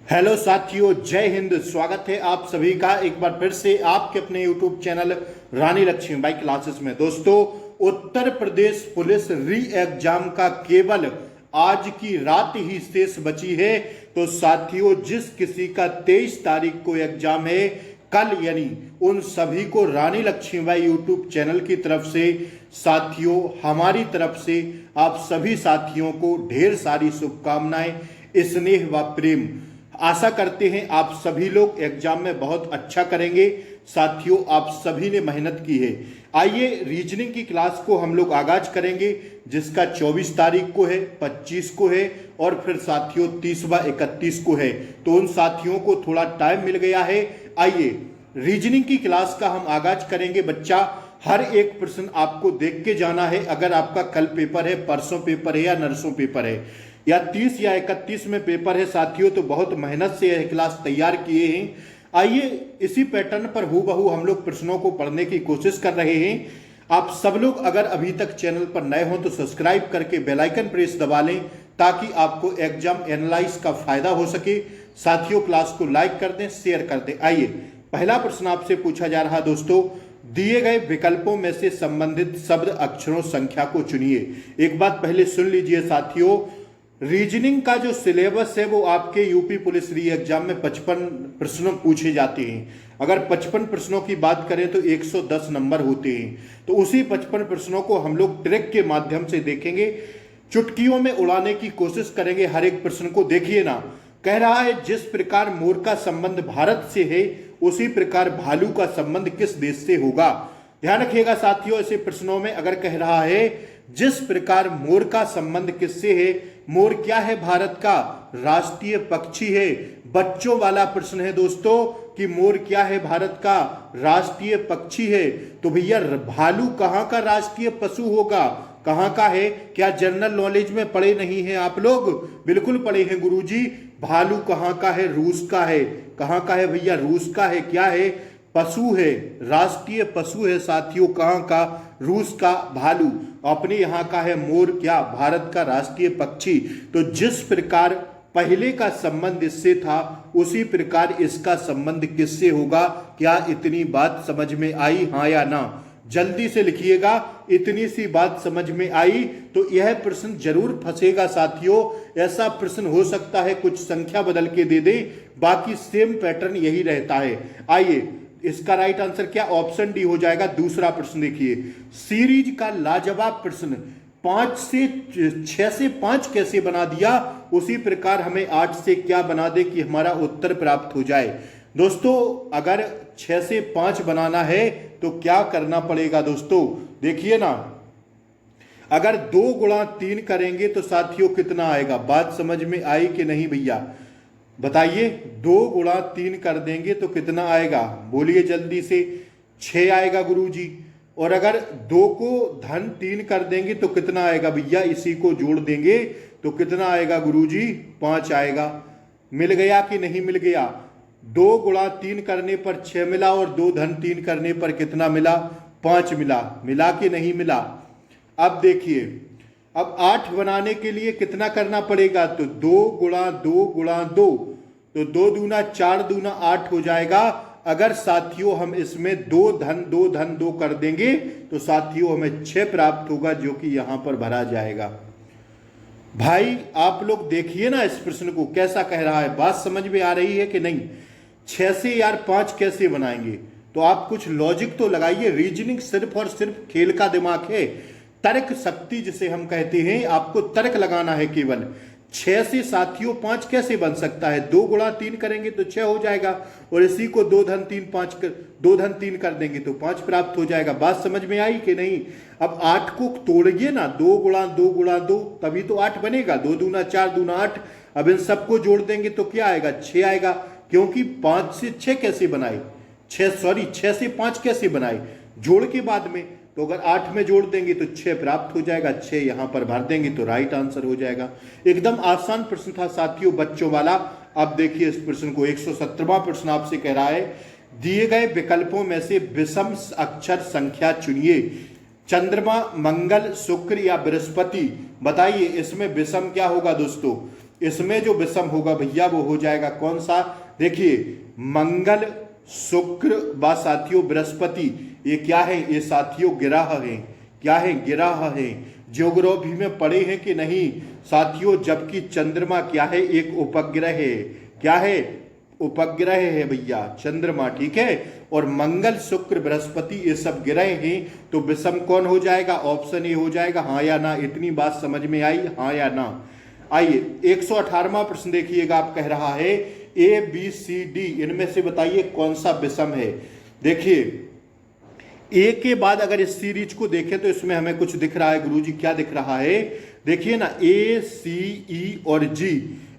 Hello साथियों, जय हिंद। स्वागत है आप सभी का एक बार फिर से आपके अपने यूट्यूब चैनल रानी लक्ष्मीबाई क्लासेस में। दोस्तों, उत्तर प्रदेश पुलिस री एग्जाम का केवल आज की रात ही शेष बची है। तो साथियों, जिस किसी का 23 तारीख को एग्जाम है कल, यानी उन सभी को रानी लक्ष्मीबाई यूट्यूब चैनल की तरफ से, साथियों हमारी तरफ से आप सभी साथियों को ढेर सारी शुभकामनाएं, स्नेह व प्रेम। आशा करते हैं आप सभी लोग एग्जाम में बहुत अच्छा करेंगे। साथियों, आप सभी ने मेहनत की है। आइए रीजनिंग की क्लास को हम लोग आगाज करेंगे, जिसका 24 तारीख को है, 25 को है और फिर साथियों 30 व 31 को है। तो उन साथियों को थोड़ा टाइम मिल गया है। आइए रीजनिंग की क्लास का हम आगाज करेंगे। बच्चा, हर एक प्रश्न आपको देख के जाना है। अगर आपका कल पेपर है, परसों पेपर है या नरसों पेपर है या 30 या 31 में पेपर है साथियों, तो बहुत मेहनत से यह क्लास तैयार किए हैं। आइए इसी पैटर्न पर हूबहू हम लोग प्रश्नों को पढ़ने की कोशिश कर रहे हैं। आप सब लोग अगर अभी तक चैनल पर नए हो तो सब्सक्राइब करके बेल आइकन प्रेस दबा लें, ताकि आपको एग्जाम एनालाइज का फायदा हो सके। साथियों, क्लास को लाइक कर दें, शेयर कर दें। आइए पहला प्रश्न आपसे पूछा जा रहा दोस्तों, दिए गए विकल्पों में से संबंधित शब्द अक्षरों संख्या को चुनिए। एक बात पहले सुन लीजिए साथियों, रीजनिंग का जो सिलेबस है वो आपके यूपी पुलिस री एग्जाम में 55 प्रश्न पूछे जाते हैं। अगर 55 प्रश्नों की बात करें तो 110 नंबर होते हैं। तो उसी 55 प्रश्नों को हम लोग ट्रैक के माध्यम से देखेंगे, चुटकियों में उड़ाने की कोशिश करेंगे। हर एक प्रश्न को देखिए ना। कह रहा है, जिस प्रकार मोर का संबंध भारत से है उसी प्रकार भालू का संबंध किस देश से होगा। ध्यान रखिएगा साथियों, ऐसे प्रश्नों में अगर कह रहा है जिस प्रकार मोर का संबंध किससे है, मोर क्या है, भारत का राष्ट्रीय पक्षी है। बच्चों वाला प्रश्न है दोस्तों कि मोर क्या है, भारत का राष्ट्रीय पक्षी है। तो भैया भालू कहां का राष्ट्रीय पशु होगा, कहां का है? क्या जनरल नॉलेज में पढ़े नहीं हैं आप लोग? बिल्कुल पढ़े हैं गुरुजी। भालू कहां का है? रूस का है। कहां का है भैया? रूस का है। क्या है? पशु है, राष्ट्रीय पशु है साथियों। कहां का? रूस का भालू। अपने यहां का है मोर, क्या? भारत का राष्ट्रीय पक्षी। तो जिस प्रकार पहले का संबंध इससे था उसी प्रकार इसका संबंध किससे होगा। क्या इतनी बात समझ में आई, हां या ना? जल्दी से लिखिएगा। इतनी सी बात समझ में आई तो यह प्रश्न जरूर फंसेगा साथियों। ऐसा प्रश्न हो सकता है कुछ संख्या बदल के दे दे, बाकी सेम पैटर्न यही रहता है। आइए इसका राइट आंसर क्या? ऑप्शन डी हो जाएगा। दूसरा प्रश्न देखिए, सीरीज का लाजवाब प्रश्न 6 से 5 कैसे बना दिया, उसी प्रकार हमें 8 से क्या बना दे कि हमारा उत्तर प्राप्त हो जाए। दोस्तों, अगर 6 से 5 बनाना है तो क्या करना पड़ेगा दोस्तों? देखिए ना, अगर 2 गुणा 3 करेंगे तो साथियों कितना आएगा? बात समझ में आई कि नहीं भैया? बताइए, 2 गुणा 3 कर देंगे तो कितना आएगा? बोलिए जल्दी से। 6 आएगा गुरुजी। और अगर 2 को धन 3 कर देंगे तो कितना आएगा भैया? इसी को जोड़ देंगे तो कितना आएगा गुरुजी? 5 आएगा। मिल गया कि नहीं मिल गया? 2 गुणा 3 करने पर 6 मिला और 2 धन 3 करने पर कितना मिला? 5 मिला। मिला कि नहीं मिला? अब देखिए, अब 8 बनाने के लिए कितना करना पड़ेगा? तो 2 गुणा 2 गुणा 2, तो 2 दूना 4 दूना 8 हो जाएगा। अगर साथियों हम इसमें 2 धन 2 कर देंगे तो साथियों हमें 6 प्राप्त होगा, जो कि यहां पर भरा जाएगा। भाई आप लोग देखिए ना इस प्रश्न को, कैसा कह रहा है। बात समझ में आ रही है कि नहीं? 6 से यार 5 कैसे बनाएंगे? तो आप कुछ लॉजिक तो लगाइए। रीजनिंग सिर्फ और सिर्फ खेल का दिमाग है, तर्क शक्ति जिसे हम कहते हैं। आपको तर्क लगाना है केवल। 6 से साथियों 5 कैसे बन सकता है? 2 गुणा 3 करेंगे तो 6 हो जाएगा, और इसी को 2 धन 3 कर देंगे तो 5 प्राप्त हो जाएगा। बात समझ में आई कि नहीं? अब 8 को तोड़िए ना, 2 गुणा 2 गुणा 2, तभी तो 8 बनेगा। 2 दूना 4 दूना 8। अब इन सबको जोड़ देंगे तो क्या आएगा? 6 आएगा। क्योंकि 5 से 6 कैसे बनाए? 6 से 5 कैसे बनाए? जोड़ के बाद में। तो अगर 8 में जोड़ देंगे तो 6 प्राप्त हो जाएगा। 6 यहां पर भर देंगे तो राइट आंसर हो जाएगा। एकदम आसान प्रश्न था साथियों, बच्चों वाला। अब देखिए इस प्रश्न को, 117वां प्रश्न आपसे कह रहा है, दिए गए विकल्पों में से विषम अक्षर संख्या चुनिए। चंद्रमा, मंगल, शुक्र या बृहस्पति। बताइए इसमें विषम क्या होगा दोस्तों? इसमें जो विषम होगा भैया वो हो जाएगा कौन सा, देखिए मंगल, शुक्र व साथियों बृहस्पति, ये क्या है, ये साथियों ग्रह है। क्या है, ग्रह है। ज्योग्राफी में पढ़े हैं कि नहीं साथियों, जबकि चंद्रमा क्या है, एक उपग्रह है। क्या है, उपग्रह है भैया चंद्रमा, ठीक है। और मंगल, शुक्र, बृहस्पति ये सब ग्रह हैं, तो विषम कौन हो जाएगा, ऑप्शन ए हो जाएगा। हाँ या ना, इतनी बात समझ में आई, हाँ या ना। आइए 118वां प्रश्न देखिएगा, आप कह रहा है ए बी सी डी इनमें से बताइए कौन सा विषम है। देखिए ए के बाद अगर इस सीरीज को देखें तो इसमें हमें कुछ दिख रहा है गुरुजी, क्या दिख रहा है, देखिए ना ए सी ई और जी,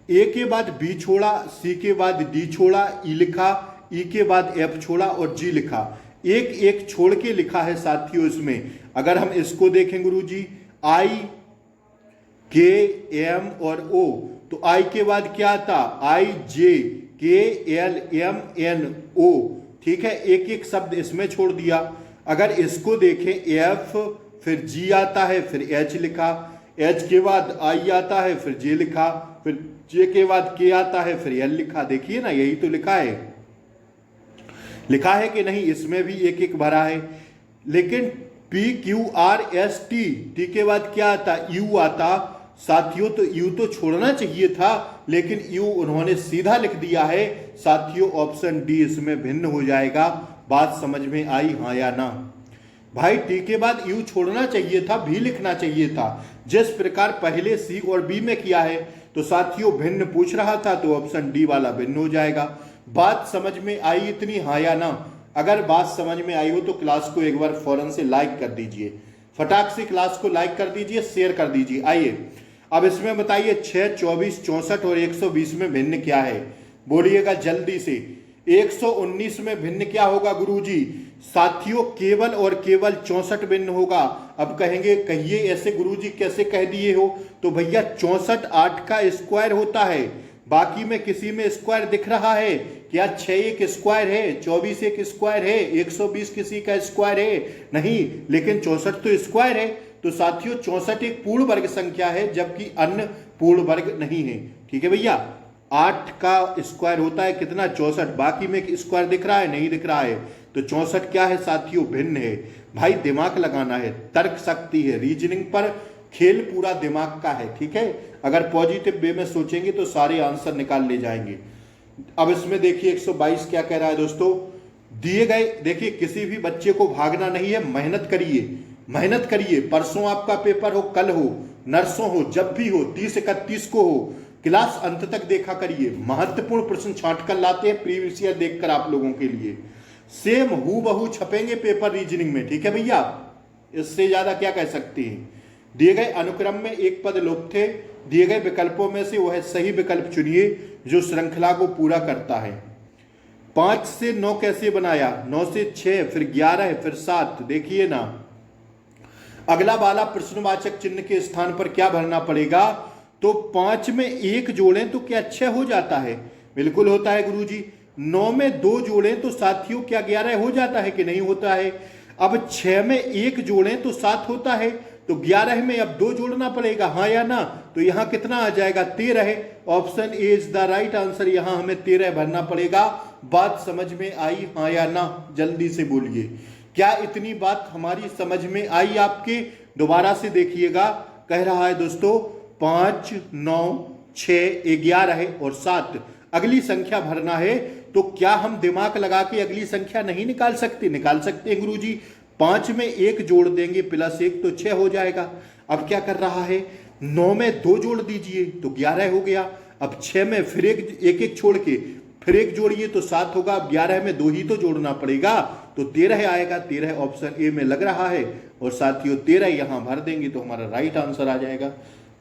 ए के बाद बी छोड़ा, सी के बाद डी छोड़ा, ई लिखा, ई के बाद एफ छोड़ा और जी लिखा, एक एक छोड़ के लिखा है साथियों इसमें। अगर हम इसको देखें गुरुजी, आई के एम और ओ, तो आई के बाद क्या आता, आई जे के एल एम एन ओ, ठीक है, एक एक शब्द इसमें छोड़ दिया। अगर इसको देखें एफ, फिर जी आता है, फिर एच लिखा, एच के बाद आई आता है, फिर जे लिखा, फिर जे के बाद के आता है, फिर एल लिखा। देखिए ना यही तो लिखा है, लिखा है कि नहीं, इसमें भी एक एक भरा है। लेकिन P Q R S T, T के बाद क्या आता, यू आता साथियों, तो यू तो छोड़ना चाहिए था, लेकिन यू उन्होंने सीधा लिख दिया है साथियों। ऑप्शन डी इसमें भिन्न हो जाएगा। बात समझ में आई, हाँ या ना भाई, टी के बाद यू छोड़ना चाहिए था, भी लिखना चाहिए था, जिस प्रकार पहले सी और बी में किया है। तो साथियों भिन्न पूछ रहा था, तो ऑप्शन डी वाला भिन्न हो जाएगा। बात समझ में आई इतनी, हाँ या ना। अगर बात समझ में आई हो तो क्लास को एक बार फौरन से लाइक कर दीजिए, फटाक से क्लास को लाइक कर दीजिए, शेयर कर दीजिए। आइए अब इसमें बताइए 6, 24, 64 और 120 में भिन्न क्या है, बोलिएगा जल्दी से। 119 में भिन्न क्या होगा गुरुजी, साथियों केवल और केवल 64 भिन्न होगा। अब कहेंगे कहिए ऐसे गुरुजी कैसे कह दिए हो, तो भैया 64 8 का स्क्वायर होता है, बाकी में किसी में स्क्वायर दिख रहा है क्या, 6 एक स्क्वायर है, 24 एक स्क्वायर है, 120 किसी का स्क्वायर है नहीं, लेकिन 64 तो स्क्वायर है। तो साथियों 64 एक पूर्ण वर्ग संख्या है, जबकि अन्य पूर्ण वर्ग नहीं है, ठीक है भैया। 8 का स्क्वायर होता है कितना, 64, बाकी में स्क्वायर दिख रहा है, नहीं दिख रहा है, तो 64 क्या है साथियों, भिन्न है। भाई दिमाग लगाना है, तर्क शक्ति है, रीजनिंग पर खेल पूरा दिमाग का है, ठीक है। अगर पॉजिटिव वे में सोचेंगे तो सारे आंसर निकाल ले जाएंगे। अब इसमें देखिए 122 क्या कह रहा है दोस्तों, दिए गए, देखिए किसी भी बच्चे को भागना नहीं है, मेहनत करिए, मेहनत करिए। परसों आपका पेपर हो, कल हो, नरसों हो, जब भी हो, 30 31 को हो, क्लास अंत तक देखा करिए। महत्वपूर्ण प्रश्न छांट कर लाते हैं प्रीवियस ईयर देखकर आप लोगों के लिए, सेम हूबहू छपेंगे पेपर रीजनिंग में, ठीक है भैया। इससे ज्यादा क्या कह सकते हैं। दिए गए अनुक्रम में एक पद लुप्त थे, दिए गए विकल्पों में से वह सही विकल्प चुनिए जो श्रृंखला को पूरा करता है। 5 से 9 कैसे बनाया, 9 से 6, फिर 11, फिर 7। देखिए ना अगला वाला प्रश्नवाचक चिन्ह के स्थान पर क्या भरना पड़ेगा, तो 5 में 1 जोड़ें तो क्या 6 हो जाता है, बिल्कुल होता है गुरुजी। 9 में 2 जोड़ें तो साथियों क्या 11 हो जाता है कि नहीं होता है। अब 6 में 1 जोड़ें तो 7 होता है, तो 11 में अब 2 जोड़ना पड़ेगा, हाँ या ना। तो यहां कितना आ जाएगा, 13। Option A is the right answer, यहां हमें 13 भरना पड़ेगा। बात समझ में आई, हाँ या ना, जल्दी से बोलिए। क्या इतनी बात हमारी समझ में आई आपके, दोबारा से देखिएगा। कह रहा है दोस्तों 5, 9, 6, 11 और 7 अगली संख्या भरना है, तो क्या हम दिमाग लगा के अगली संख्या नहीं निकाल सकते, निकाल सकते हैं गुरुजी। 5 में 1 जोड़ देंगे प्लस 1 तो 6 हो जाएगा। अब क्या कर रहा है, 9 में 2 जोड़ दीजिए तो 11 हो गया। अब 6 में फिर एक छोड़ के फिर 1 जोड़िए तो 7 होगा। अब 11 में 2 ही तो जोड़ना पड़ेगा, तो 13 आएगा। 13 ऑप्शन ए में लग रहा है, और साथियों 13 यहां भर देंगे तो हमारा राइट आंसर आ जाएगा।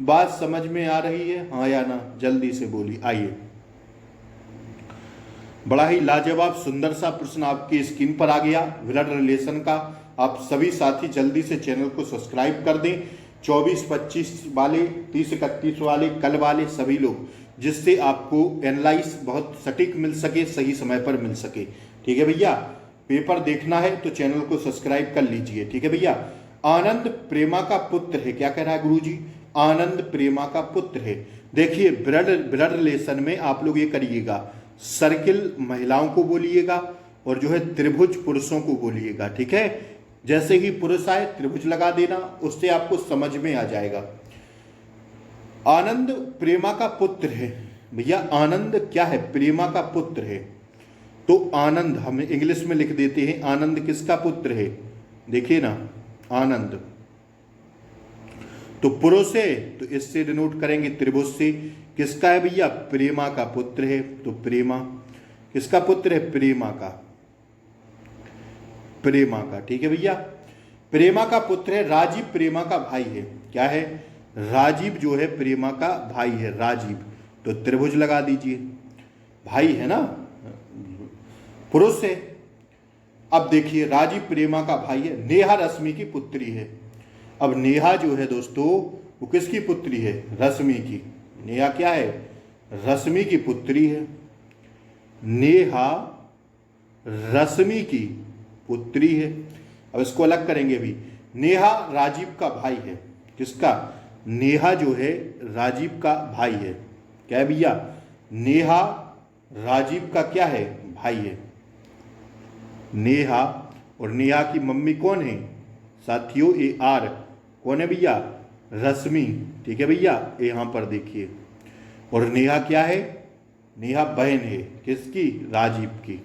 बात समझ में आ रही है, हाँ या ना, जल्दी से बोलिए। आइए बड़ा ही लाजवाब सुंदर सा प्रश्न आपकी स्क्रीन पर आ गया ब्लड रिलेशन का। आप सभी साथी जल्दी से चैनल को सब्सक्राइब कर दें। 24-25 वाले, 30-31 वाले, कल वाले सभी लोग, जिससे आपको एनालाइज बहुत सटीक मिल सके, सही समय पर मिल सके, ठीक है भैया। पेपर देखना है तो चैनल को सब्सक्राइब कर लीजिए, ठीक है भैया। आनंद प्रेमा का पुत्र है, क्या कह रहा है गुरुजी, आनंद प्रेमा का पुत्र है। देखिए ब्लड रिलेशन में आप लोग ये करिएगा, सर्किल महिलाओं को बोलिएगा और जो है त्रिभुज पुरुषों को बोलिएगा, ठीक है। जैसे ही पुरुष आए त्रिभुज लगा देना, उससे आपको समझ में आ जाएगा। आनंद प्रेमा का पुत्र है। भैया आनंद क्या है? प्रेमा का पुत्र है। तो आनंद हम इंग्लिश में लिख देते हैं, आनंद किसका पुत्र है? देखिए ना, आनंद तो पुरुष है, तो इससे डिनोट करेंगे त्रिभुज से। किसका है भैया? प्रेमा का पुत्र है। तो प्रेमा किसका पुत्र है? प्रेमा का, प्रेमा का, ठीक है भैया। प्रेमा का पुत्र है। राजीव प्रेमा का भाई है। क्या है? राजीव जो है प्रेमा का भाई है, राजीव। तो त्रिभुज लगा दीजिए, भाई है ना, पुरुष है। अब देखिए राजीव प्रेमा का भाई है। नेहा रश्मि की पुत्री है। अब नेहा जो है दोस्तों वो किसकी पुत्री है? रश्मि की। नेहा क्या है? रश्मि की पुत्री है। नेहा रश्मि की पुत्री है। अब इसको अलग करेंगे भी। नेहा राजीव का भाई है। किसका? नेहा जो है राजीव का भाई है। क्या है भैया? नेहा राजीव का क्या है? भाई है। नेहा, और नेहा की मम्मी कौन है साथियों? ए आर कौन है भैया? रश्मि, ठीक है भैया। यहां पर देखिए, और नेहा क्या है? नेहा बहन है। किसकी? राजीव की।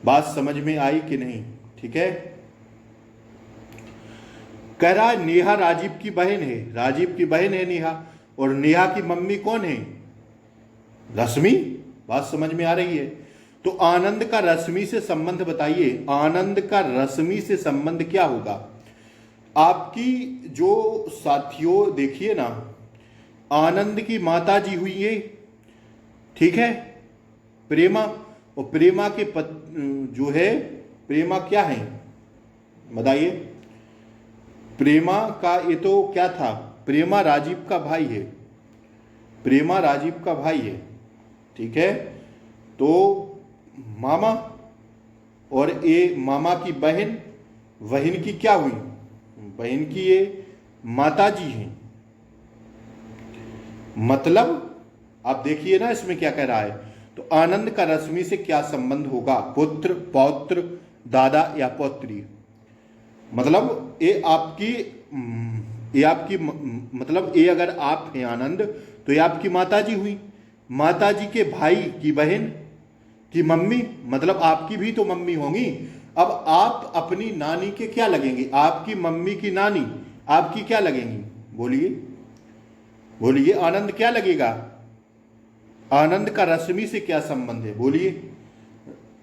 बात समझ में आई कि नहीं? ठीक है। कह रहा है नेहा राजीव की बहन है, राजीव की बहन है नेहा, और नेहा की मम्मी कौन है? रश्मि। बात समझ में आ रही है? तो आनंद का रश्मि से संबंध बताइए। आनंद का रश्मि से संबंध क्या होगा? आपकी जो साथियों देखिए ना, आनंद की माता जी हुई है, ठीक है, प्रेमा। और प्रेमा के जो है प्रेमा क्या है बताइए? प्रेमा का ये तो क्या था? प्रेमा राजीव का भाई है। प्रेमा राजीव का भाई है, ठीक है। तो मामा, और ये मामा की बहन, बहन की क्या हुई? बहन की ये माता जी हैं। मतलब आप देखिए ना इसमें क्या कह रहा है। तो आनंद का रश्मि से क्या संबंध होगा? पुत्र, पौत्र, दादा या पौत्री। मतलब ये आपकी मतलब ये अगर आप हैं आनंद, तो ये आपकी माता जी हुई। माता जी के भाई की बहन की मम्मी, मतलब आपकी भी तो मम्मी होंगी। अब आप अपनी नानी के क्या लगेंगे? आपकी मम्मी की नानी आपकी क्या लगेंगी? बोलिए बोलिए, आनंद क्या लगेगा? आनंद का रश्मि से क्या संबंध है? बोलिए।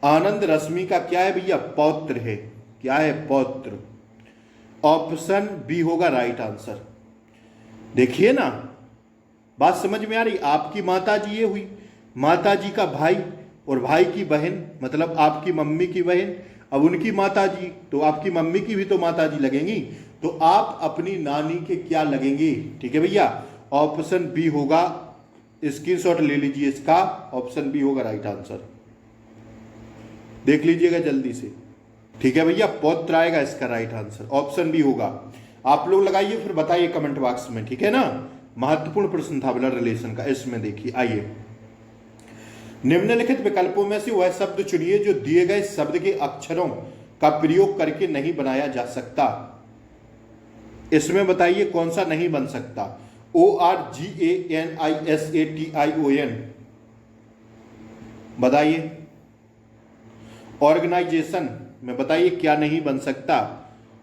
आनंद रश्मि का क्या है भैया? पौत्र है। क्या है? पौत्र। ऑप्शन बी होगा राइट आंसर। देखिए ना, बात समझ में आ रही? आपकी माता जी ये हुई, माता जी का भाई, और भाई की बहन मतलब आपकी मम्मी की बहन। अब उनकी माता जी, तो आपकी मम्मी की भी तो माता जी लगेंगी। तो आप अपनी नानी के क्या लगेंगे? ठीक है भैया, ऑप्शन बी होगा। स्क्रीनशॉट ले लीजिए इसका, ऑप्शन बी होगा राइट आंसर। देख लीजिएगा जल्दी से, ठीक है भैया। पौत्र आएगा इसका राइट आंसर, ऑप्शन बी होगा। आप लोग लगाइए फिर बताइए कमेंट बॉक्स में, ठीक है ना। महत्वपूर्ण प्रश्न था ब्लड रिलेशन का। इसमें देखिए, आइए, निम्नलिखित विकल्पों में से वह शब्द चुनिए जो दिए गए शब्द के अक्षरों का प्रयोग करके नहीं बनाया जा सकता। इसमें बताइए कौन सा नहीं बन सकता? ORGANISATION बताइए। ऑर्गेनाइजेशन में बताइए क्या नहीं बन सकता?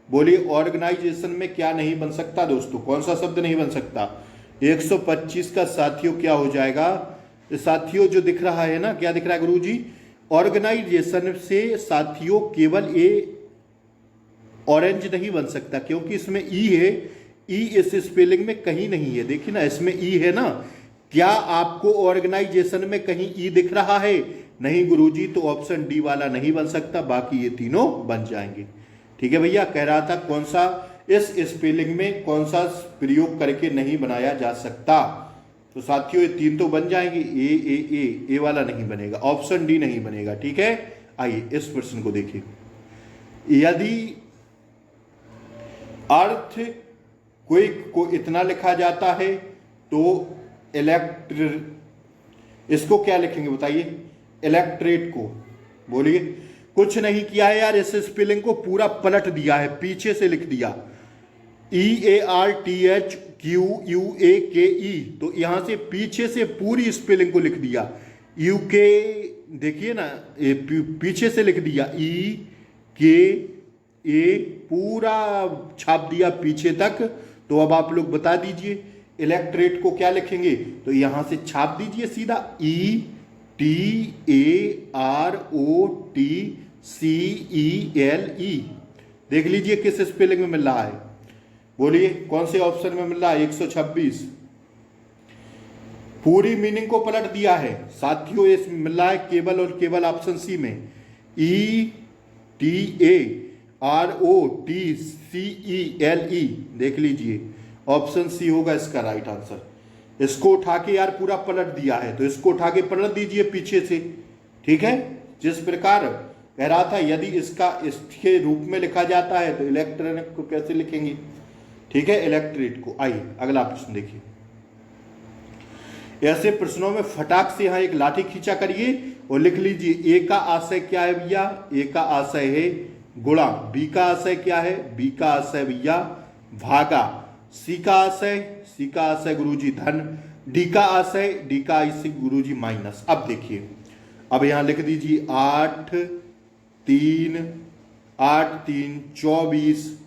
बोलिए, ऑर्गेनाइजेशन में क्या नहीं बन सकता दोस्तों? कौन सा शब्द नहीं बन सकता? 125 का साथियों क्या हो जाएगा? साथियों जो दिख रहा है ना, क्या दिख रहा है गुरुजी? ऑर्गेनाइजेशन से साथियों केवल ए ऑरेंज नहीं बन सकता, क्योंकि इसमें ई है। ई इस स्पेलिंग में कहीं नहीं है। देखिए ना, इसमें ई है ना। क्या आपको ऑर्गेनाइजेशन में कहीं ई दिख रहा है? नहीं गुरुजी, तो ऑप्शन डी वाला नहीं बन सकता, बाकी ये तीनों बन जाएंगे। ठीक है भैया, कह रहा था कौन सा इस स्पेलिंग में कौन सा प्रयोग करके नहीं बनाया जा सकता। तो साथियों ये तीन तो बन जाएंगे, ए वाला नहीं बनेगा, ऑप्शन डी नहीं बनेगा। ठीक है, आइए इस प्रश्न को देखिए। यदि अर्थ क्विक को इतना लिखा जाता है, तो इसको क्या लिखेंगे बताइए, इलेक्ट्रेट को। बोलिए, कुछ नहीं किया है यार, इस स्पेलिंग को पूरा पलट दिया है, पीछे से लिख दिया EARTHQUAKE, तो यहां से पीछे से पूरी स्पेलिंग को लिख दिया। यूके देखिए ना, पीछे से लिख दिया EKA, पूरा छाप दिया पीछे तक। तो अब आप लोग बता दीजिए इलेक्ट्रेट को क्या लिखेंगे, तो यहां से छाप दीजिए सीधा ETAROTCELE। देख लीजिए किस स्पेलिंग में मिल रहा है, बोलिए कौन से ऑप्शन में मिल रहा है, 126। पूरी मीनिंग को पलट दिया है साथियों, ये मिल रहा है केवल और केवल ऑप्शन सी में, ETAROTCELE। देख लीजिए ऑप्शन सी होगा इसका राइट आंसर। इसको उठा के यार पूरा पलट दिया है, तो इसको उठा के पलट दीजिए पीछे से, ठीक है। जिस प्रकार कह रहा था, यदि इसके रूप में लिखा जाता है तो इलेक्ट्रॉनिक को कैसे लिखेंगे, ठीक है, इलेक्ट्रेट को। आइए अगला प्रश्न देखिए। ऐसे प्रश्नों में फटाक से यहां एक लाठी खींचा करिए और लिख लीजिए ए का आशय क्या है भैया, ए का आशय है गुणा, बी का आशय क्या है, बी का आशय भैया भागा, सी का आशय गुरुजी धन, डी का आशय गुरुजी माइनस। अब देखिए, अब यहां लिख दीजिए 8 3 24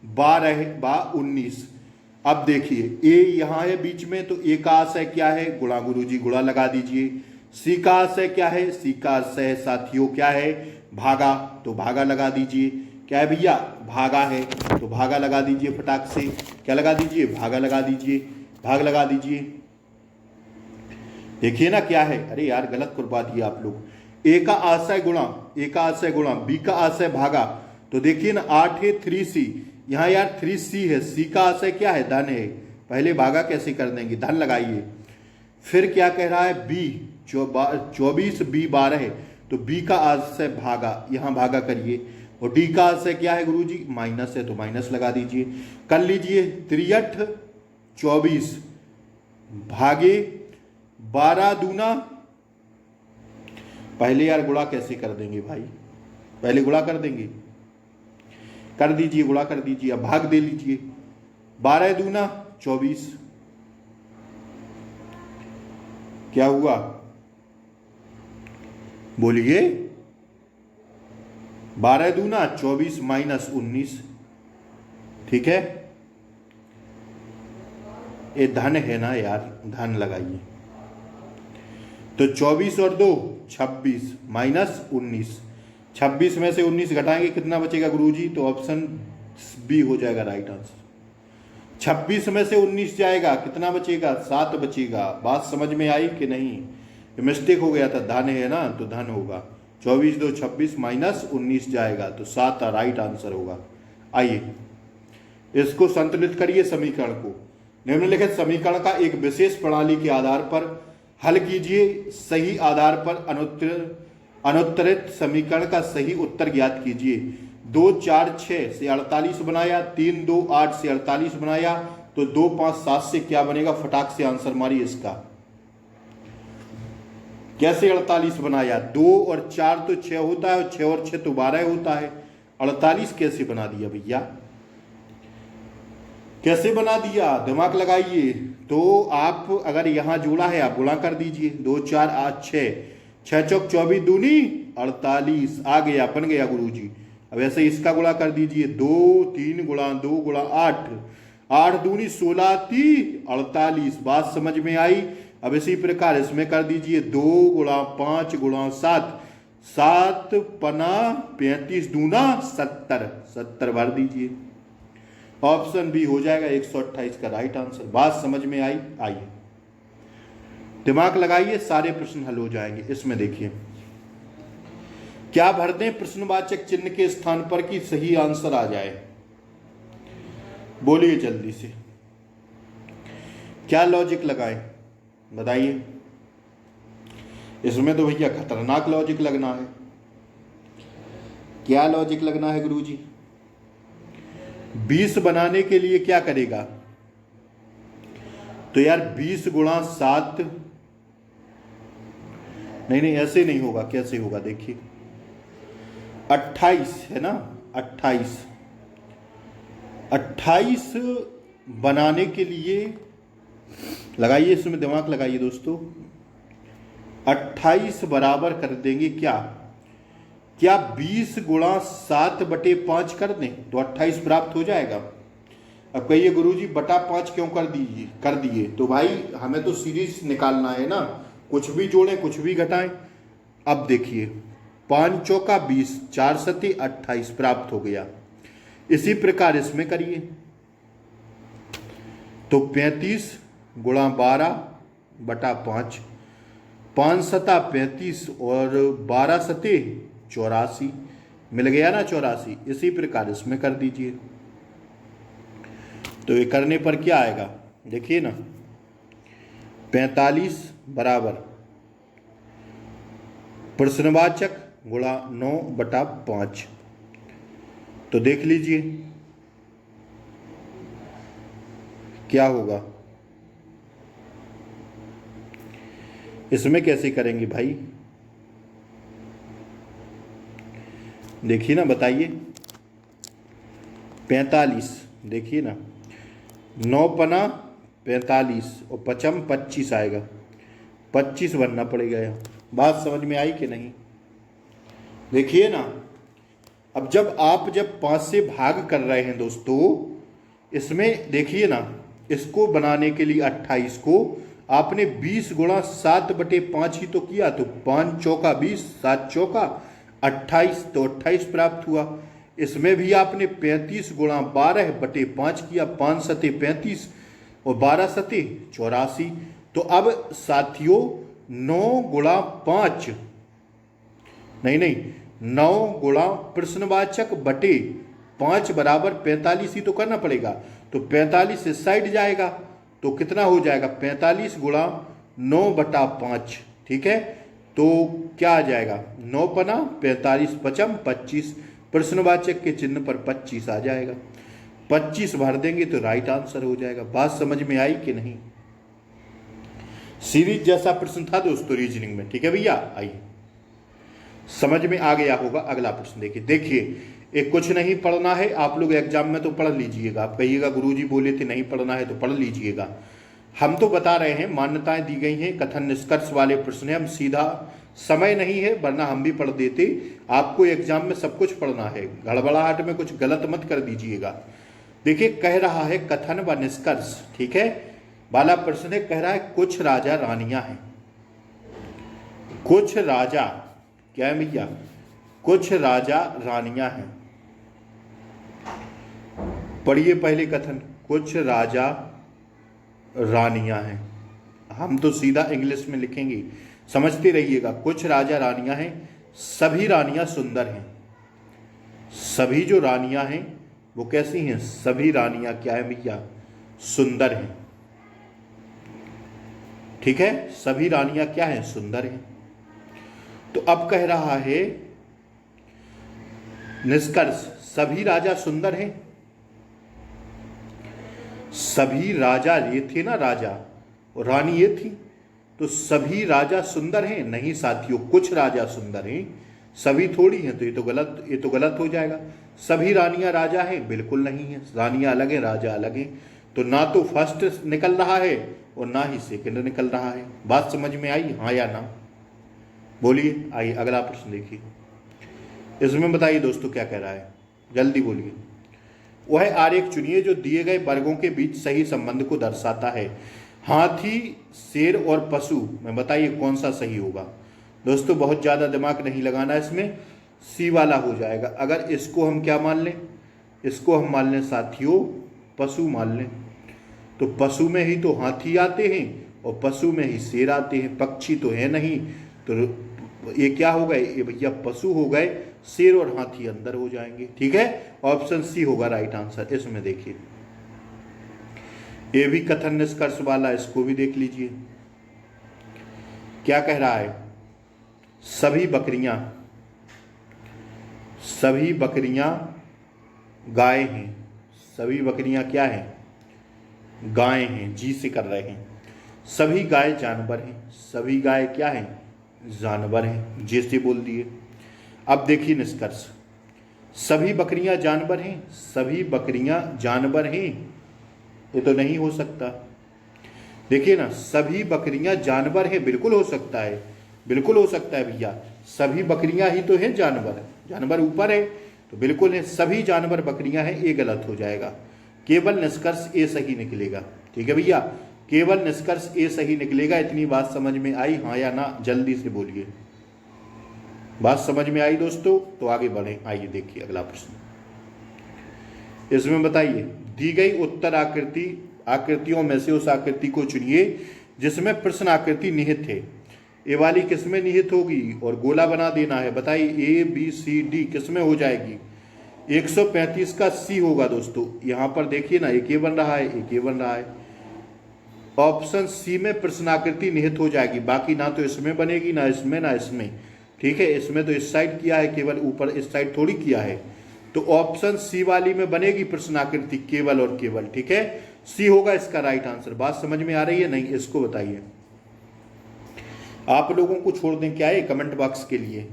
12 19। अब देखिए ए यहां है बीच में, तो ए का आशय क्या है, गुणा गुरुजी गुणा लगा दीजिए। सी का आशय क्या है, सी का आशय साथियों क्या है, भागा, तो भागा लगा दीजिए। क्या है भैया, भागा है, तो भागा लगा दीजिए फटाक से। क्या लगा दीजिए, भागा लगा दीजिए, भाग लगा दीजिए। देखिए ना क्या है, अरे यार गलत करवा दिया आप लोग। ए का आशय गुणा, ए का आशय गुणा, बी का आशय भागा, तो देखिए ना 8 है 3C, यहां यार 3C है, सी का आशय क्या है, धन है, पहले भागा कैसे कर देंगे, धन लगाइए। फिर क्या कह रहा है, बी 24 बी 12 है, तो बी का आशय भागा, यहां भागा करिए। और डी का आशय क्या है गुरुजी, माइनस है, तो माइनस लगा दीजिए। कर लीजिए 63 24 भागे 12 दूना, पहले यार गुणा कैसे कर देंगे भाई, पहले गुणा कर देंगे, कर दीजिए गुणा कर दीजिए। अब भाग दे लीजिए, 12 दूना 24, क्या हुआ बोलिए, 12 दूना 24 माइनस 19, ठीक है। ये धन है ना यार, धन लगाइए। तो 24 और 2 26 माइनस 19, 26 में से 19 घटाएंगे कितना बचेगा गुरुजी, तो ऑप्शन बी हो जाएगा राइट आंसर। 26 में से 19 जाएगा, कितना बचेगा, 7 बचेगा। बात समझ में आई कि नहीं, मिस्टेक हो गया था, धन है ना तो धन होगा। 24 2 26 माइनस 19 जाएगा, तो 7 राइट आंसर होगा। आइए इसको संतुलित करिए समीकरण को। निम्नलिखित समीकरण का एक विशेष प्रणाली के आधार पर हल कीजिए, सही आधार पर अनुत्तरित समीकरण का सही उत्तर ज्ञात कीजिए। 2 4 6 से 48 बनाया, 3 2 8 से 48 बनाया, तो 2 5 7 से क्या बनेगा, फटाक से आंसर मारिए इसका। कैसे 48 बनाया, 2 और 4 तो 6 होता है, और 6 और 6 तो 12 होता है, 48 कैसे बना दिया भैया, कैसे बना दिया, दिमाग लगाइए। तो आप अगर यहां जोड़ा है आप गुणा कर दीजिए, 2 4 8 6, 6 चौक 24 दूनी 48 आ गया, बन गया गुरुजी। अब ऐसे इसका गुणा कर दीजिए, 2 3 गुणा 2 गुणा 8, 8 दूनी 16 3 48, बात समझ में आई। अब इसी प्रकार इसमें कर दीजिए, 2 गुणा 5 गुणा 7, 7 पना 35 दूना 70, 70 भर दीजिए, ऑप्शन बी हो जाएगा 128 का राइट आंसर। बात समझ में आई, आइए दिमाग लगाइए, सारे प्रश्न हल हो जाएंगे। इसमें देखिए क्या भर दें प्रश्नवाचक चिन्ह के स्थान पर कि सही आंसर आ जाए, बोलिए जल्दी से, क्या लॉजिक लगाएं बताइए। इसमें तो भैया खतरनाक लॉजिक लगना है। क्या लॉजिक लगना है गुरुजी, 20 बनाने के लिए क्या करेगा, तो यार 20 गुणा 7, नहीं ऐसे नहीं होगा, कैसे होगा देखिए, 28 है ना, 28 बनाने के लिए लगाइए, इसमें दिमाग लगाइए दोस्तों। 28 बराबर कर देंगे क्या 20 गुणा 7/5 कर दें तो 28 प्राप्त हो जाएगा। अब कहिए गुरुजी बटा 5 क्यों कर दिए, तो भाई हमें तो सीरीज निकालना है ना, कुछ भी जोड़ें कुछ भी घटाएं। अब देखिए 5 चौका 20, 4 सती 28 प्राप्त हो गया। इसी प्रकार इसमें करिए तो 35 गुणा 12/5, 5 सता 35 और 12 सते 84, मिल गया ना 84। इसी प्रकार इसमें कर दीजिए तो ये करने पर क्या आएगा देखिए ना, 45 बराबर प्रश्नवाचक गुणा 9/5, तो देख लीजिए क्या होगा। इसमें कैसे करेंगे भाई, देखिए ना, बताइए। 45 देखिए ना, 9 पना 45 और 5 25 आएगा, 25 बनना पड़ेगा। यहाँ बात समझ में आई कि नहीं, देखिए ना। अब जब 5 से भाग कर रहे हैं दोस्तों, इसमें देखिए ना, इसको बनाने के लिए 28 को आपने 20 गुणा 7/5 ही तो किया, तो 5 चौका 20, 7 चौका 28, तो 28 प्राप्त हुआ। इसमें भी आपने 35 गुणा 12/5 किया, 5 सते 35 और 12 सते 84। तो अब साथियों 9 गुणा 5, नहीं 9 गुणा प्रश्नवाचक बटे 5 बराबर 45 ही तो करना पड़ेगा। तो 45 इस साइड जाएगा तो कितना हो जाएगा, 45 गुणा 9/5, ठीक है। तो क्या आ जाएगा, 9 पना 45, 5 25, प्रश्नवाचक के चिन्ह पर 25 आ जाएगा। 25 भर देंगे तो राइट आंसर हो जाएगा। बात समझ में आई कि नहीं। सीरीज जैसा प्रश्न था दोस्तों रीजनिंग में, ठीक है भैया। आइए समझ में आ गया होगा। अगला प्रश्न देखिए एक कुछ नहीं पढ़ना है, आप लोग एग्जाम में तो पढ़ लीजिएगा। आप कहिएगा गुरुजी बोले थे नहीं पढ़ना है, तो पढ़ लीजिएगा। हम तो बता रहे हैं, मान्यताएं दी गई हैं, कथन निष्कर्ष वाले प्रश्न है। हम सीधा, समय नहीं है वरना हम भी पढ़ देते। आपको एग्जाम में सब कुछ पढ़ना है, गड़बड़ाहट में कुछ गलत मत कर दीजिएगा। देखिए कह रहा है कथन व निष्कर्ष, ठीक है, वाला प्रश्न है। कह रहा है कुछ राजा रानियां हैं, कुछ राजा, क्या है भैया, कुछ राजा रानियां हैं। पढ़िए पहले कथन, कुछ राजा रानियां हैं। हम तो सीधा इंग्लिश में लिखेंगे, समझते रहिएगा। कुछ राजा रानियां हैं, सभी रानियां सुंदर हैं। सभी जो रानियां हैं वो कैसी हैं, सभी रानियां क्या है भैया, सुंदर हैं, ठीक है। सभी रानियां क्या हैं, सुंदर हैं। तो अब कह रहा है निष्कर्ष, सभी राजा सुंदर हैं। सभी राजा ये थे ना, राजा और रानी ये थी, तो सभी राजा सुंदर हैं, नहीं साथियों, कुछ राजा सुंदर हैं, सभी थोड़ी हैं। तो ये तो गलत हो जाएगा। सभी रानियां राजा हैं, बिल्कुल नहीं है। रानियां अलग हैं, राजा अलग हैं। तो ना तो फर्स्ट निकल रहा है और ना ही सेकंड निकल रहा है। बात समझ में आई, हाँ या ना, बोलिए। आइए अगला प्रश्न देखिए। इसमें बताइए दोस्तों क्या कह रहा है, जल्दी बोलिए। वह आरेख चुनिए जो दिए गए वर्गों के बीच सही संबंध को दर्शाता है। हाथी, शेर और पशु में बताइए कौन सा सही होगा। दोस्तों बहुत ज़्यादा दिमाग नहीं लगाना, इसमें सी वाला हो जाएगा। अगर इसको हम क्या मान लें, इसको हम मान लें साथियों पशु मान लें, तो पशु में ही तो हाथी आते हैं और पशु में ही शेर आते हैं, पक्षी तो है नहीं। तो ये क्या हो गए, ये भैया पशु हो गए, शेर और हाथी अंदर हो जाएंगे, ठीक है। ऑप्शन सी होगा राइट आंसर। इसमें देखिए ये भी कथन निष्कर्ष वाला, इसको भी देख लीजिए क्या कह रहा है। सभी बकरियां गाय हैं, सभी बकरियां क्या हैं, गाय हैं, जी से कर रहे हैं। सभी गाय जानवर हैं, सभी गाय क्या हैं, जानवर हैं, जैसे बोल दिए। अब देखिए निष्कर्ष, सभी बकरियां जानवर हैं, सभी बकरियां जानवर हैं, ये तो नहीं हो सकता। देखिए ना, सभी बकरियां जानवर हैं, बिल्कुल हो सकता है, बिल्कुल हो सकता है भैया, सभी बकरियां ही तो हैं जानवर, जानवर ऊपर है तो बिल्कुल है, सभी जानवर बकरियां हैं, ये गलत हो जाएगा। केवल निष्कर्ष ए सही निकलेगा। ठीक है भैया, केवल निष्कर्ष ए सही निकलेगा। इतनी बात समझ में आई, हाँ या ना, जल्दी से बोलिए। बात समझ में आई दोस्तों? तो आगे बढ़े, आइए देखिए अगला प्रश्न। इसमें बताइए, दी गई उत्तर आकृतियों में से उस आकृति को चुनिए जिसमें प्रश्न आकृति निहित है। ए वाली किसमें निहित होगी और गोला बना देना है। बताइए ए बी सी डी किसमें हो जाएगी। 135 का सी होगा दोस्तों। यहां पर देखिए ना, एक ये बन रहा है, एक ये बन रहा है। ऑप्शन सी में प्रश्नाकृति निहित हो जाएगी, बाकी ना तो इसमें बनेगी, ना इसमें, ना इसमें। ठीक है, इसमें तो इस साइड किया है केवल, ऊपर इस साइड थोड़ी किया है। तो ऑप्शन सी वाली में बनेगी प्रश्नाकृति केवल और केवल। ठीक है, सी होगा इसका राइट आंसर। बात समझ में आ रही है? नहीं, इसको बताइए। आप लोगों को छोड़ दें क्या है कमेंट बॉक्स के लिए।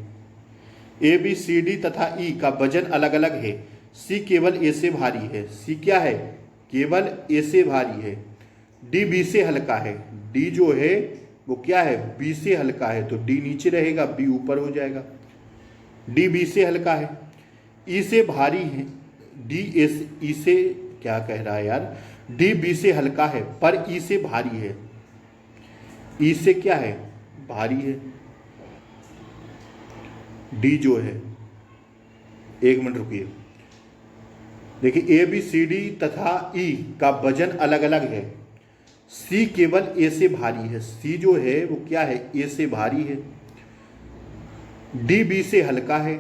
ए बी सी डी तथा ई का वजन अलग अलग है, सी केवल ए से भारी है। सी क्या है? केवल ए से भारी है। डी बी से हल्का है। डी जो है वो क्या है? बी से हल्का है, तो डी नीचे रहेगा, बी ऊपर हो जाएगा। डी बी से हल्का है। ई से भारी है। डी एस ई से क्या कह रहा है यार? डी बी से हल्का है पर ई से भारी है। ई से क्या है? भारी है। डी जो है, एक मिनट रुकिए, देखिए ए बी सी डी तथा ई का वजन अलग अलग है। सी केवल ए से भारी है। सी जो है वो क्या है? ए से भारी है। डी बी से हल्का है।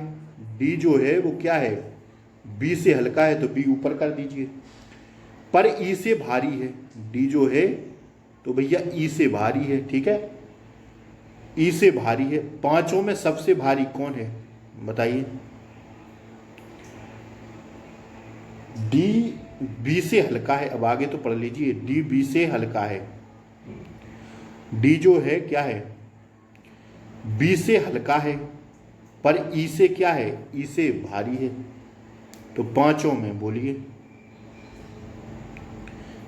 डी जो है वो क्या है? बी से हल्का है, तो बी ऊपर कर दीजिए। पर ई से भारी है। डी जो है तो भैया ई से भारी है। ठीक है, ई से भारी है। पांचों में सबसे भारी कौन है बताइए? डी बी से हल्का है। अब आगे तो पढ़ लीजिए, डी बी से हल्का है। डी जो है क्या है? बी से हल्का है पर ई से क्या है? ई से भारी है। तो पांचों में बोलिए।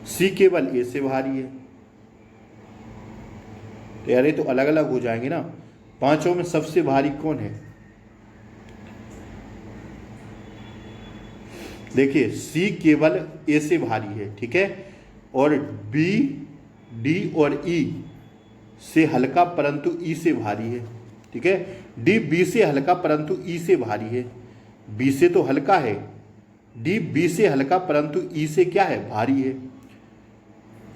सी केवल ए से भारी है। तो यार ये तो अलग अलग हो जाएंगे ना। पांचों में सबसे भारी कौन है? देखिए सी केवल ए से भारी है। ठीक है, और बी डी और ई से हल्का परंतु ई से भारी है। ठीक है, डी बी से हल्का परंतु ई से भारी है। बी से तो हल्का है, डी बी से हल्का परंतु ई से क्या है? भारी है।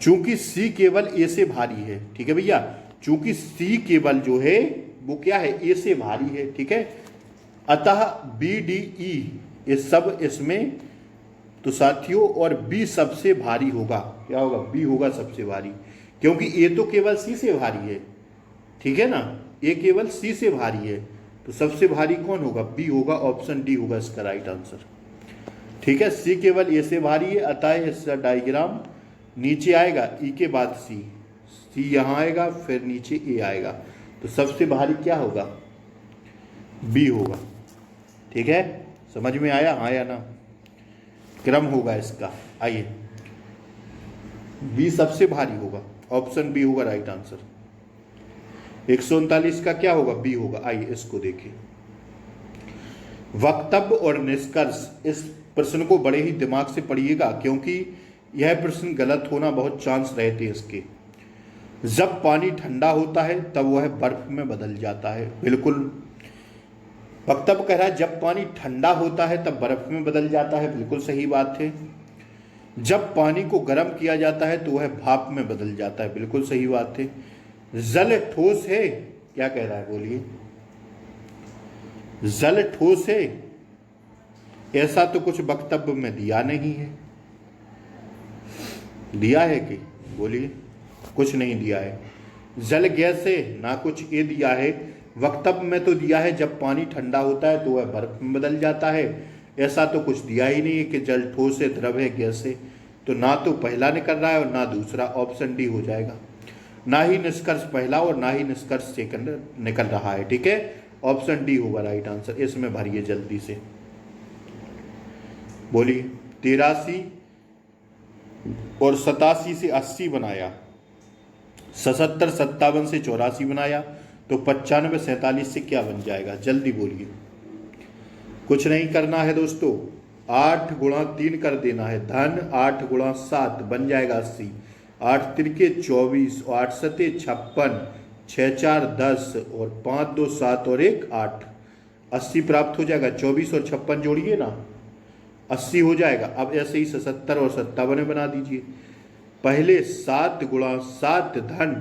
चूंकि सी केवल ए से भारी है। ठीक है भैया, चूंकि सी केवल जो है वो क्या है? ए से भारी है। ठीक है, अतः बी डी ई ये सब इसमें तो साथियों, और बी सबसे भारी होगा। क्या होगा? बी होगा सबसे भारी, क्योंकि ए तो केवल सी से भारी है। ठीक है ना, ए केवल सी से भारी है, तो सबसे भारी कौन होगा? बी होगा। ऑप्शन डी होगा इसका राइट आंसर। ठीक है, सी केवल ए से भारी है, अतः इसका डायग्राम नीचे आएगा ई के बाद सी, सी यहां आएगा, फिर नीचे ए आएगा, तो सबसे भारी क्या होगा? बी होगा। ठीक है, समझ में आया? हाँ या ना? क्रम होगा इसका। आइए, बी सबसे भारी होगा, ऑप्शन बी होगा राइट आंसर। 139 का क्या होगा? बी होगा। आइए इसको देखिए। वक्तव्य और निष्कर्ष, इस प्रश्न को बड़े ही दिमाग से पढ़िएगा, क्योंकि यह प्रश्न गलत होना बहुत चांस रहते हैं इसके। जब पानी ठंडा होता है तब वह बर्फ में बदल जाता है। बिल्कुल, वक्तव्य कह रहा है जब पानी ठंडा होता है तब बर्फ में बदल जाता है। बिल्कुल सही बात है। जब पानी को गर्म किया जाता है तो वह भाप में बदल जाता है। बिल्कुल सही बात है। जल ठोस है, क्या कह रहा है बोलिए? जल ठोस है, ऐसा तो कुछ वक्तव्य में दिया नहीं है। दिया है कि? बोलिए, कुछ नहीं दिया है। जल गैस है, ना कुछ ये दिया है। वक्तव्य में तो दिया है जब पानी ठंडा होता है तो वह बर्फ में बदल जाता है, ऐसा तो कुछ दिया ही नहीं है कि जल ठोस है, द्रव है, गैस है। तो ना तो पहला निकल रहा है और ना दूसरा, ऑप्शन डी हो जाएगा। ना ही निष्कर्ष पहला और ना ही निष्कर्ष सेकंड निकल रहा है, ठीक है, ऑप्शन डी होगा राइट आंसर। इसमें भरिए जल्दी से, बोलिए। 83 और 87 से 80 बनाया, 77 57 से 84 बनाया, तो 95 47 से क्या बन जाएगा, जल्दी बोलिए। कुछ नहीं करना है दोस्तों, 8 गुणा 3 कर देना है, धन 8 गुणा 7 बन जाएगा 80, 8 तिरके 24, 8 सते 56, 6 4 10 और 5 2 7 और 1 8, 80 प्राप्त हो जाएगा। 24 और 56 जोड़िए ना, 80 हो जाएगा। अब ऐसे ही 77 और 57 बना दीजिए। पहले 7 गुणा 7 धन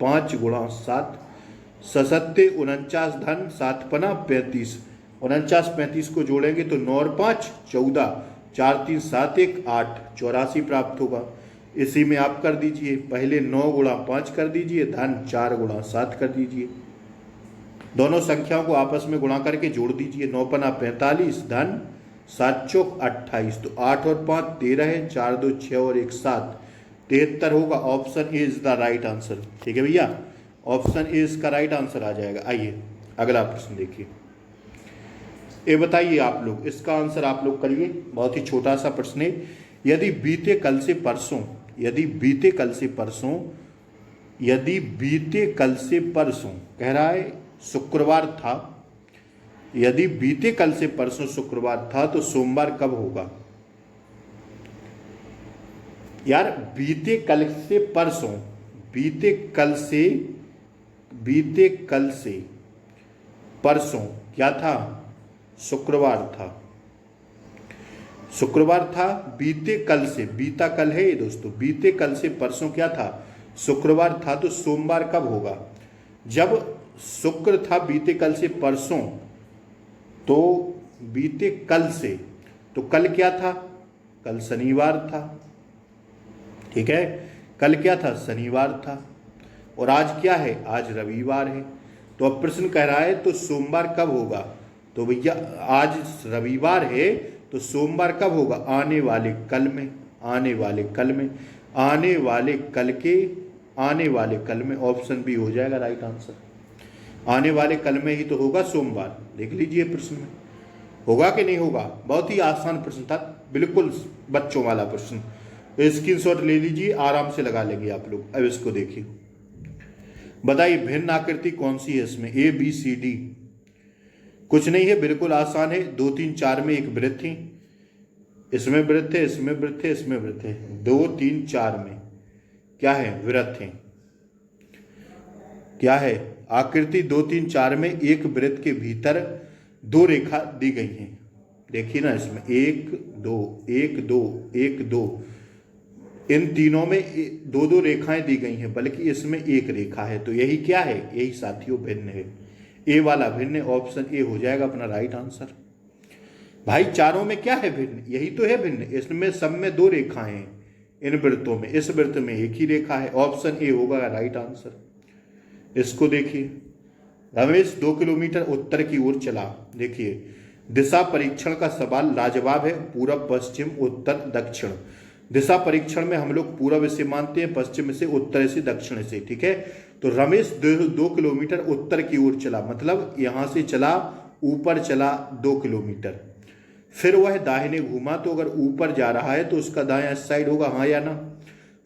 5 गुणा 7, 7 49 धन 7 पना 35, 49 35 को जोड़ेंगे तो 9 और 5 14, 4 3 7 1 8, 84 प्राप्त होगा। इसी में आप कर दीजिए, पहले 9 गुणा 5 कर दीजिए, धन 4 गुणा 7 कर दीजिए। दोनों संख्याओं को आपस में गुणा करके जोड़ दीजिए, 9 पना 45 धन 7 चौक 28, तो 8 और 5 13 है, 4 2 6 और 1 7, 73 होगा। Option A is the right answer, ठीक है भैया, ऑप्शन ए इसका राइट आंसर आ जाएगा। आइए अगला प्रश्न देखिए। ये बताइए आप लोग, इसका आंसर आप लोग करिए, बहुत ही छोटा सा प्रश्न है। यदि बीते कल से परसों, यदि बीते कल से परसों, यदि बीते कल से परसों कह रहा है शुक्रवार था, यदि बीते कल से परसों शुक्रवार था तो सोमवार कब होगा। यार बीते कल से परसों, बीते कल से, बीते कल से परसों क्या था, शुक्रवार था, शुक्रवार था। बीते कल से, बीता कल है ये दोस्तों, बीते कल से परसों क्या था, शुक्रवार था, तो सोमवार कब होगा। जब शुक्र था बीते कल से परसों, तो बीते कल से, तो कल क्या था, कल शनिवार था, ठीक है, कल क्या था, शनिवार था। और आज क्या है, आज रविवार है। तो अब प्रश्न कह रहा है तो सोमवार कब होगा, तो भैया आज रविवार है तो सोमवार कब होगा, आने वाले कल में, आने वाले कल में, आने वाले कल के, आने वाले कल में, ऑप्शन बी हो जाएगा राइट आंसर। आने वाले कल में ही तो होगा सोमवार। देख लीजिए प्रश्न में होगा कि नहीं होगा, बहुत ही आसान प्रश्न था, बिल्कुल बच्चों वाला प्रश्न। स्क्रीनशॉट ले लीजिए, आराम से लगा लेंगे आप लोग। अब इसको देखिए, बताइए भिन्न आकृति कौन सी है इसमें, ए बी सी डी। कुछ नहीं है, बिल्कुल आसान है। 2 3 4 में एक वृत्त है, इसमें वृत्त है, इसमें वृत्त है, इसमें वृत्त है। 2 3 4 में क्या है, वृत्त है। क्या है आकृति, 2 3 4 में एक वृत्त के भीतर 2 रेखा दी गई हैं। देखिए ना इसमें 1 2 1 2 1 2, इन तीनों में 2 2 रेखाएं दी गई हैं, बल्कि इसमें एक रेखा है। तो यही क्या है, यही साथियों भिन्न है। ए वाला भिन्न, ऑप्शन ए हो जाएगा अपना राइट आंसर। भाई चारों में क्या है भिन्न, यही तो है भिन्न। इसमें सब में 2 रेखाएं हैं, इन वृत्तों में, इस वृत्त में एक ही रेखा है, ऑप्शन ए होगा राइट आंसर। इसको देखिए, रमेश 2 किलोमीटर उत्तर की ओर चला। देखिए दिशा परीक्षण का सवाल लाजवाब है, पूरब पश्चिम उत्तर दक्षिण। दिशा परीक्षण में हम लोग पूरब से मानते हैं, पश्चिम से, उत्तर से, दक्षिण से, ठीक है। तो रमेश 2 किलोमीटर उत्तर की ओर चला, मतलब यहां से चला, ऊपर चला 2 किलोमीटर। फिर वह दाहिने घूमा, तो अगर ऊपर जा रहा है तो उसका दायां साइड होगा, हाँ या ना।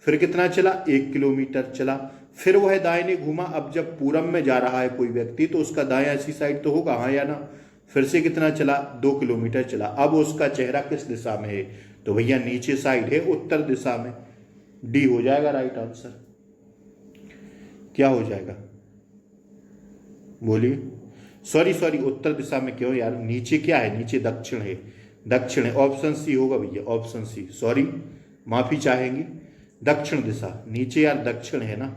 फिर कितना चला, 1 किलोमीटर चला। फिर वह दाहिने घूमा, अब जब पूरब में जा रहा है कोई व्यक्ति तो उसका दायां इसी साइड तो होगा, हाँ या ना। फिर से कितना चला, 2 किलोमीटर चला। अब उसका चेहरा किस दिशा में है, तो भैया नीचे साइड है, उत्तर दिशा में। डी हो जाएगा राइट आंसर। क्या हो जाएगा, बोलिए। सॉरी उत्तर दिशा में क्यों यार, नीचे क्या है, नीचे दक्षिण है, दक्षिण है, ऑप्शन सी होगा भैया, ऑप्शन सी। सॉरी, माफी चाहेंगे, दक्षिण दिशा, नीचे यार दक्षिण है ना,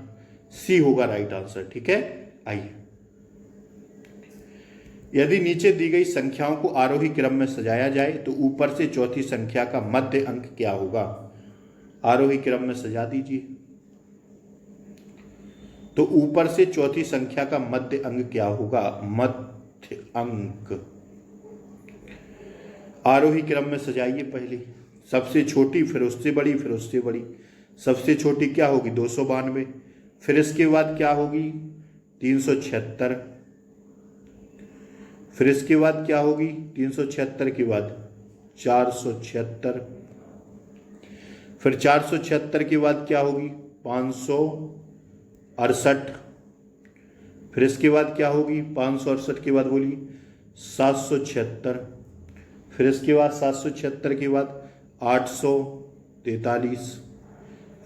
सी होगा राइट आंसर, ठीक है। आइए, यदि नीचे दी गई संख्याओं को आरोही क्रम में सजाया जाए तो ऊपर से चौथी संख्या का मध्य अंक क्या होगा। आरोही क्रम में सजा दीजिए, तो ऊपर से चौथी संख्या का मध्य अंक क्या होगा, मध्य अंक। आरोही क्रम में सजाइए, पहले सबसे छोटी, फिर उससे बड़ी, फिर उससे बड़ी। सबसे छोटी क्या होगी? 292। फिर इसके बाद क्या होगी? 376। फिर इसके बाद क्या होगी? 376 के बाद 476। फिर 476 के बाद क्या होगी? 568। फिर इसके बाद क्या होगी? 568 के बाद बोलिए 776। फिर इसके बाद 776 के बाद 843।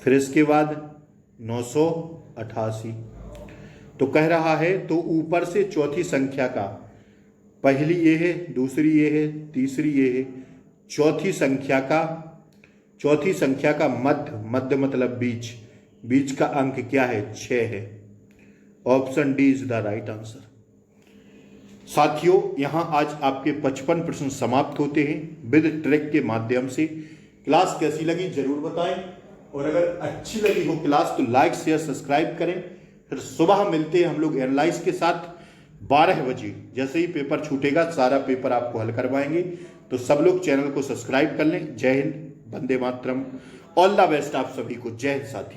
फिर इसके बाद 988। तो कह रहा है तो ऊपर से चौथी संख्या का, पहली ये है, दूसरी ये है, तीसरी ये है, चौथी संख्या का मध्य मतलब बीच, बीच का अंक क्या है? 6 है। Option D is the right answer. साथियों, यहां आज आपके 55 प्रश्न समाप्त होते हैं विद ट्रैक के माध्यम से। क्लास कैसी लगी जरूर बताएं, और अगर अच्छी लगी हो क्लास तो लाइक शेयर सब्सक्राइब करें। फिर सुबह मिलते हैं हम लोग एनालाइज के साथ 12 बजे। जैसे ही पेपर छूटेगा सारा पेपर आपको हल करवाएंगे, तो सब लोग चैनल को सब्सक्राइब कर लें। जय Hind, Vande Mataram, all the best आप सभी को। जय हिंद साथी।